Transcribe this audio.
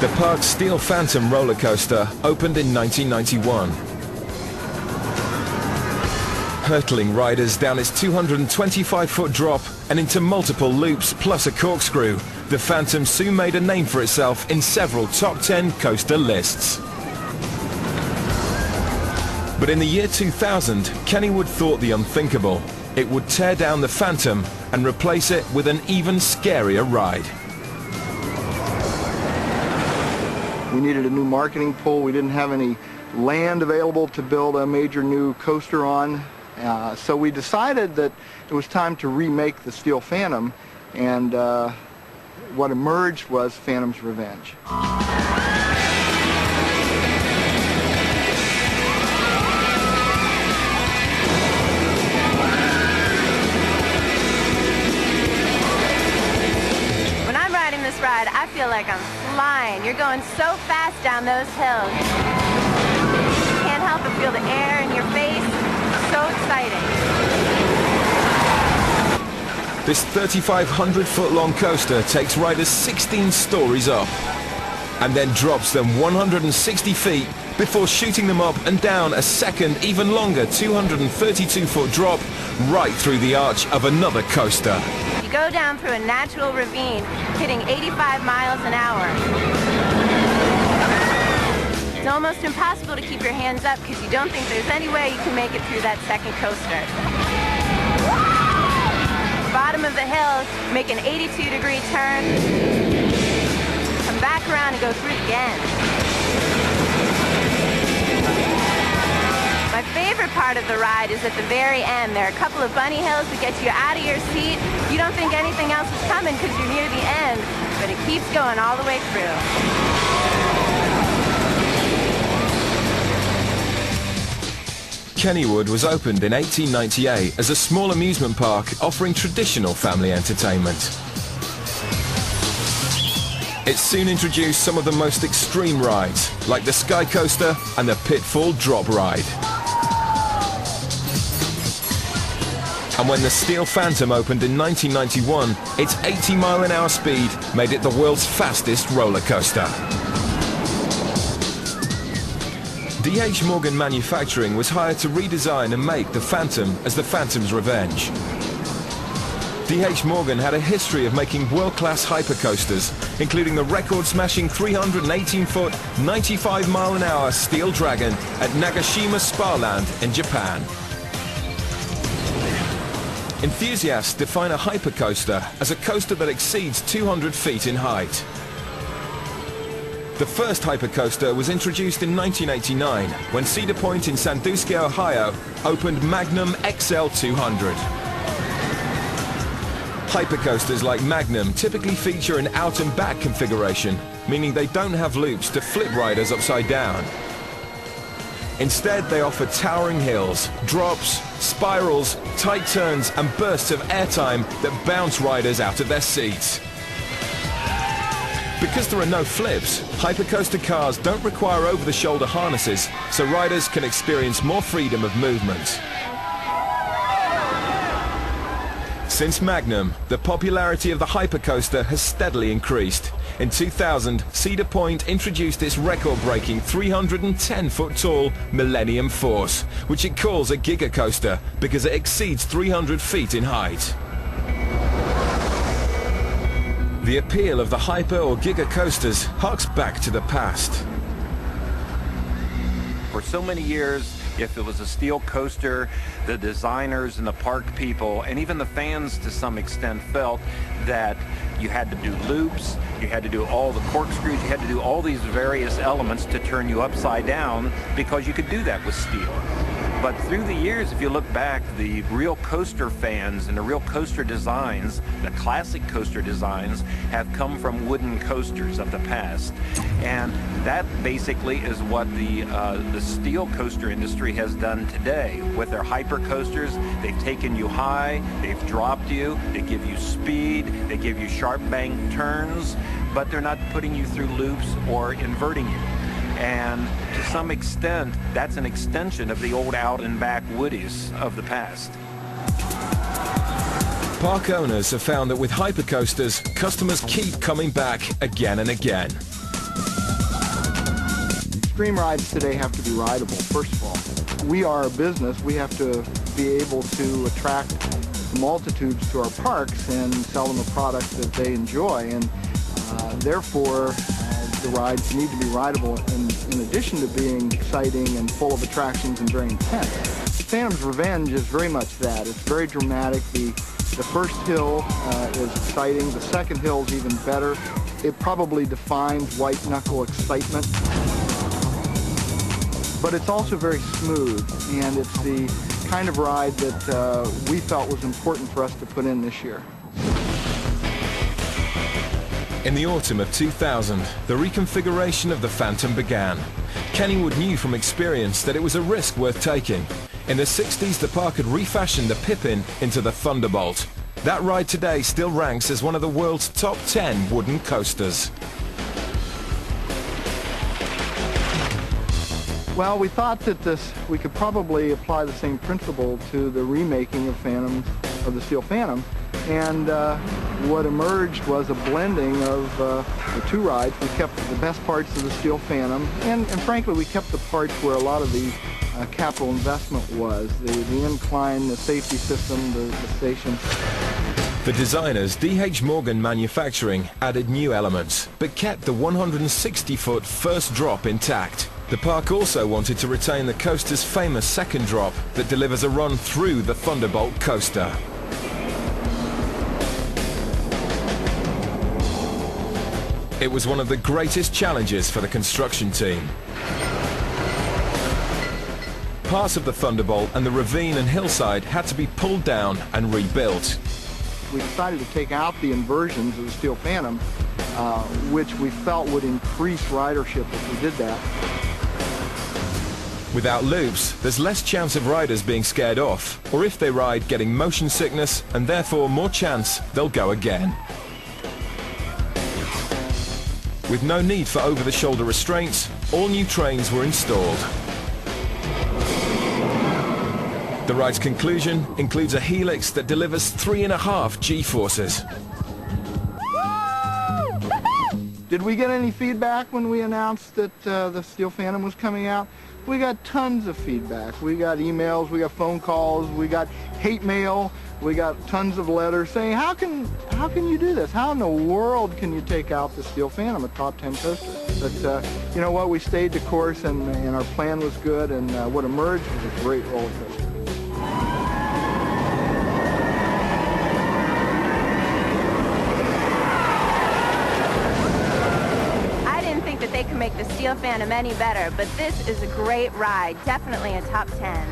The park's Steel Phantom roller coaster opened in 1991. Hurtling riders down its 225-foot drop and into multiple loops plus a corkscrew, the Phantom soon made a name for itself in several top 10 coaster lists. But in the year 2000, Kennywood thought the unthinkable. It would tear down the Phantom and replace it with an even scarier ride. We needed a new marketing pull. We didn't have any land available to build a major new coaster on. So we decided that it was time to remake the Steel Phantom, and what emerged was Phantom's Revenge. When I'm riding this ride, I feel like I'm flying. You're going so fast down those hills. You can't help but feel the air in your face. So exciting. This 3,500-foot long coaster takes riders 16 stories up and then drops them 160 feet before shooting them up and down a second, even longer 232-foot drop right through the arch of another coaster. You go down through a natural ravine, hitting 85 miles an hour. It's almost impossible to keep your hands up because you don't think there's any way you can make it through that second coaster. Bottom of the hill, make an 82-degree turn, come back around and go through it again. My favorite part of the ride is at the very end. There are a couple of bunny hills that get you out of your seat. You don't think anything else is coming because you're near the end, but it keeps going all the way through. Kennywood was opened in 1898 as a small amusement park offering traditional family entertainment. It soon introduced some of the most extreme rides, like the Sky Coaster and the Pitfall Drop Ride. And when the Steel Phantom opened in 1991, its 80-mile-an-hour speed made it the world's fastest roller coaster. D.H. Morgan Manufacturing was hired to redesign and make the Phantom as the Phantom's Revenge. D.H. Morgan had a history of making world-class hypercoasters, including the record-smashing 318-foot, 95-mile-an-hour Steel Dragon at Nagashima Spa-Land in Japan. Enthusiasts define a hypercoaster as a coaster that exceeds 200 feet in height. The first hypercoaster was introduced in 1989 when Cedar Point in Sandusky, Ohio opened Magnum XL 200. Hypercoasters like Magnum typically feature an out and back configuration, meaning they don't have loops to flip riders upside down. Instead, they offer towering hills, drops, spirals, tight turns and bursts of airtime that bounce riders out of their seats. Because there are no flips, hypercoaster cars don't require over-the-shoulder harnesses, so riders can experience more freedom of movement. Since Magnum, the popularity of the hypercoaster has steadily increased. In 2000, Cedar Point introduced its record-breaking 310-foot-tall Millennium Force, which it calls a gigacoaster because it exceeds 300 feet in height. The appeal of the hyper or giga coasters harks back to the past. For so many years, if it was a steel coaster, the designers and the park people, and even the fans to some extent, felt that you had to do loops, you had to do all the corkscrews, you had to do all these various elements to turn you upside down because you could do that with steel. But through the years, if you look back, the real coaster fans and the real coaster designs, the classic coaster designs, have come from wooden coasters of the past. And that basically is what the steel coaster industry has done today. With their hyper coasters, they've taken you high, they've dropped you, they give you speed, they give you sharp bank turns, but they're not putting you through loops or inverting you. And to some extent, that's an extension of the old out and back woodies of the past. Park owners have found that with hypercoasters, customers keep coming back again and again. Extreme rides today have to be rideable, first of all. We are a business. We have to be able to attract multitudes to our parks and sell them a product that they enjoy. And therefore, the rides need to be rideable in addition to being exciting and full of attractions and very intense. Phantom's Revenge is very much that. It's very dramatic. The first hill is exciting. The second hill is even better. It probably defines white-knuckle excitement. But it's also very smooth, and it's the kind of ride that we felt was important for us to put in this year. In the autumn of 2000, the reconfiguration of the Phantom began. Kennywood knew from experience that it was a risk worth taking. In the 60s, the park had refashioned the Pippin into the Thunderbolt. That ride today still ranks as one of the world's top 10 wooden coasters. Well, we thought that we could probably apply the same principle to the remaking of the Steel Phantom, and what emerged was a blending of the two rides. We kept the best parts of the Steel Phantom, and frankly, we kept the parts where a lot of the capital investment was, the incline, the safety system, the station. The designers, D.H. Morgan Manufacturing, added new elements, but kept the 160-foot first drop intact. The park also wanted to retain the coaster's famous second drop that delivers a run through the Thunderbolt coaster. It was one of the greatest challenges for the construction team. Parts of the Thunderbolt and the ravine and hillside had to be pulled down and rebuilt. We decided to take out the inversions of the Steel Phantom, which we felt would increase ridership if we did that. Without loops, there's less chance of riders being scared off, or if they ride, getting motion sickness, and therefore more chance they'll go again. With no need for over-the-shoulder restraints, all new trains were installed. The ride's conclusion includes a helix that delivers 3.5 G-forces. Did we get any feedback when we announced that the Steel Phantom was coming out? We got tons of feedback. We got emails, we got phone calls, we got hate mail, we got tons of letters saying, how can you do this? How in the world can you take out the Steel Phantom, a top 10 coaster? But you know what, we stayed the course, and our plan was good, and what emerged was a great roller coaster. They can make the Steel Phantom any better, but this is a great ride, definitely a top 10.